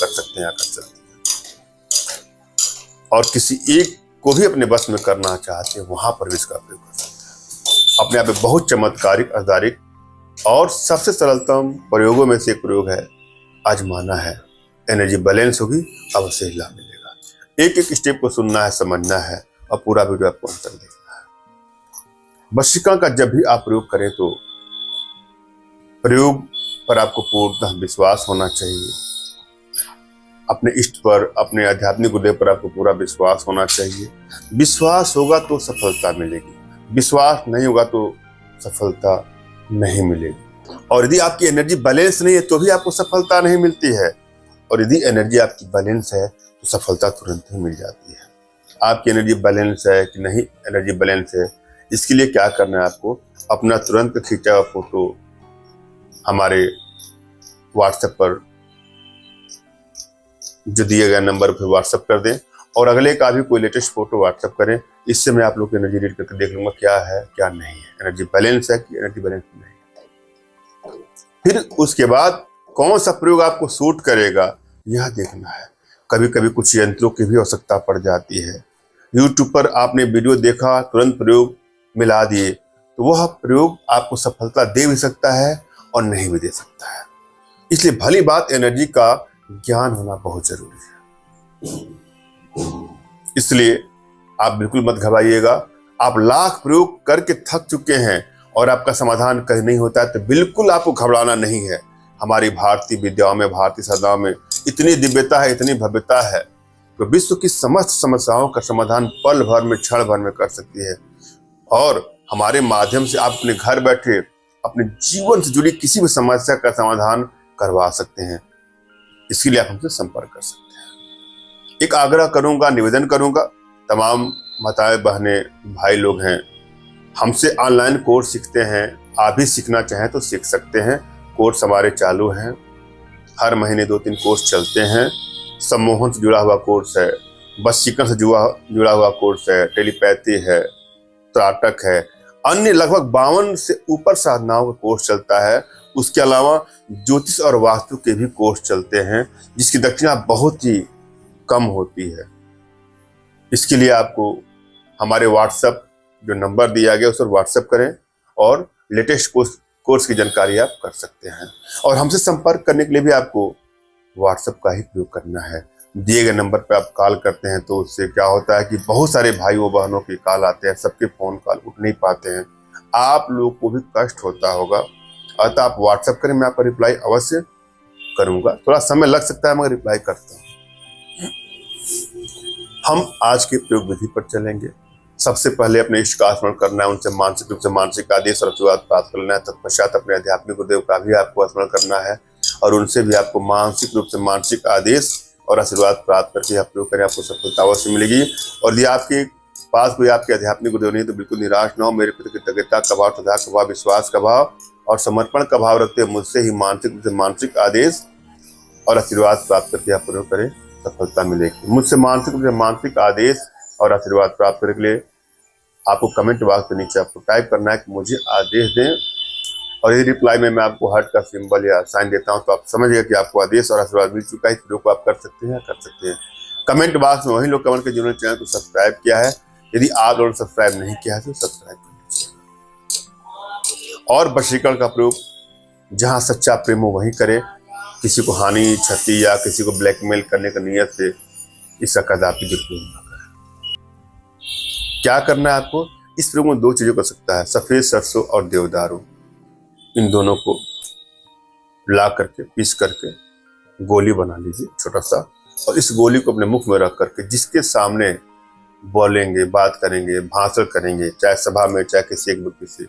कर सकते हैं या कर सकते हैं। और किसी एक को भी अपने बस में करना चाहते हैं, वहां पर भी इसका प्रयोग कर सकते हैं। अपने आप में बहुत चमत्कारिक, आधारिक और सबसे सरलतम प्रयोगों में से एक प्रयोग है, आजमाना है। एनर्जी बैलेंस होगी, अवश्य ही लाभ मिलेगा। एक एक स्टेप को सुनना है, समझना है और पूरा वीडियो आपको अंत तक देखना है। वशीकरण का जब भी आप प्रयोग करें तो प्रयोग पर आपको पूर्णतः विश्वास होना चाहिए। अपने इष्ट पर, अपने आध्यात्मिक उदय पर आपको पूरा विश्वास होना चाहिए। विश्वास होगा तो सफलता मिलेगी, विश्वास नहीं होगा तो सफलता नहीं मिलेगी। और यदि आपकी एनर्जी बैलेंस नहीं है तो भी आपको सफलता नहीं मिलती है, और यदि एनर्जी आपकी बैलेंस है तो सफलता तुरंत ही मिल जाती है। आपकी एनर्जी बैलेंस है कि नहीं, एनर्जी बैलेंस है, इसके लिए क्या करना है आपको, अपना तुरंत खींचा हुआ फोटो हमारे व्हाट्सएप पर जो दिए गए नंबर पर व्हाट्सएप कर दें, और अगले का भी कोई लेटेस्ट फोटो व्हाट्सएप करें। इससे मैं आप लोग की एनर्जी रीड करके देख लूंगा क्या है क्या नहीं है, एनर्जी बैलेंस है कि एनर्जी बैलेंस नहीं है। फिर उसके बाद कौन सा प्रयोग आपको सूट करेगा यह देखना है। कभी कभी कुछ यंत्रों की भी आवश्यकता पड़ जाती है। यूट्यूब पर आपने वीडियो देखा, तुरंत प्रयोग मिला दिए, तो वह प्रयोग आपको सफलता दे भी सकता है और नहीं भी दे सकता है। इसलिए भली बात एनर्जी का ज्ञान होना बहुत जरूरी है। इसलिए आप बिल्कुल मत घबराइएगा। आप लाख प्रयोग करके थक चुके हैं और आपका समाधान कहीं नहीं होता है तो बिल्कुल आपको घबराना नहीं है। हमारी भारतीय विद्याओं में, भारतीय साधनाओं में इतनी दिव्यता है, इतनी भव्यता है, तो विश्व की समस्त समस्याओं का समाधान पल भर में, क्षण भर में कर सकती है। और हमारे माध्यम से आप अपने घर बैठे अपने जीवन से जुड़ी किसी भी समस्या का समाधान करवा सकते हैं। इसके लिए आप हमसे संपर्क कर सकते हैं। एक आग्रह करूंगा, निवेदन करूंगा, तमाम माताएं, बहनें, भाई लोग हैं, हमसे ऑनलाइन कोर्स सीखते हैं। आप भी सीखना चाहें तो सीख सकते हैं। कोर्स हमारे चालू हैं, हर महीने 2-3 कोर्स चलते हैं। सम्मोहन से जुड़ा हुआ कोर्स है, वशीकरण से जुड़ा हुआ कोर्स है, टेलीपैथी है, त्राटक है, अन्य लगभग 52 से ऊपर साधनाओं का कोर्स चलता है। उसके अलावा ज्योतिष और वास्तु के भी कोर्स चलते हैं, जिसकी दक्षिणा बहुत ही कम होती है। इसके लिए आपको हमारे व्हाट्सएप जो नंबर दिया गया उस पर व्हाट्सएप करें और लेटेस्ट कोर्स की जानकारी आप कर सकते हैं। और हमसे संपर्क करने के लिए भी आपको व्हाट्सएप का ही प्रयोग करना है। दिए गए नंबर पर आप कॉल करते हैं तो उससे क्या होता है कि बहुत सारे भाइयों बहनों की कॉल आते हैं, सबके फोन कॉल उठ नहीं पाते हैं, आप लोग को भी कष्ट होता होगा। अतः आप व्हाट्सएप करें, मैं आपका रिप्लाई अवश्य करूंगा। थोड़ा समय लग सकता है मगर रिप्लाई करता हूं। हम आज के प्रयोग विधि पर चलेंगे। सबसे पहले अपने इष्ट का स्मरण करना है, उनसे मानसिक रूप से मानसिक आदेश और आशीर्वाद प्राप्त करना है। तत्पश्चात अपने आध्यात्मिक गुरुदेव का भी आपको स्मरण करना है और उनसे भी आपको मानसिक रूप से मानसिक आदेश और आशीर्वाद प्राप्त करके आप प्रयोग करें, आपको सफलता अवश्य मिलेगी। और यदि आपके पास कोई आपके आध्यात्मिक गुरुदेव नहीं तो बिल्कुल निराश न हो। मेरे प्रति कृतज्ञता का भाव, श्रद्धा का भाव, विश्वास का भाव और समर्पण का भाव रखते हुए मुझसे ही मानसिक रूप से मानसिक आदेश और आशीर्वाद प्राप्त करके आप प्रयोग करें, सफलता मिलेगी। मुझसे मानसिक रूप से मानसिक आदेश और आशीर्वाद प्राप्त करने के लिए आपको कमेंट बॉक्स के नीचे आपको टाइप करना है कि मुझे आदेश दें, और यदि रिप्लाई में मैं आपको हार्ट का सिंबल या साइन देता हूं तो आप समझिएगा कि आपको आदेश और आशीर्वाद मिल चुका है। इस वीडियो को आप कर सकते हैं। कमेंट बॉक्स में वही लोग कमेंट के जिन्होंने चैनल को सब्सक्राइब किया है। यदि आप लोगों ने सब्सक्राइब नहीं किया है तो सब्सक्राइब कर लीजिए। और वशीकरण का प्रयोग जहां सच्चा प्रेम हो वहीं करें। किसी को हानि, क्षति या किसी को ब्लैकमेल करने का नियत से इसका कदापि बिल्कुल न करें। क्या करना है आपको, इस प्रयोग में 2 चीजें कर सकता है, सफेद सरसों और देवदारू। इन दोनों को ला करके, पीस करके गोली बना लीजिए छोटा सा, और इस गोली को अपने मुख में रख करके जिसके सामने बोलेंगे, बात करेंगे, भाषण करेंगे, चाहे सभा में चाहे किसी एक व्यक्ति से,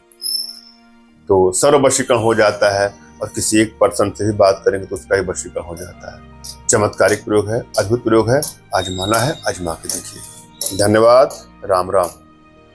तो सर्व वशीकरण हो जाता है। और किसी एक पर्सन से भी बात करेंगे तो उसका ही वशीकरण हो जाता है। चमत्कारिक प्रयोग है, अद्भुत प्रयोग है, आजमाना है, आजमा के देखिए। धन्यवाद। राम राम।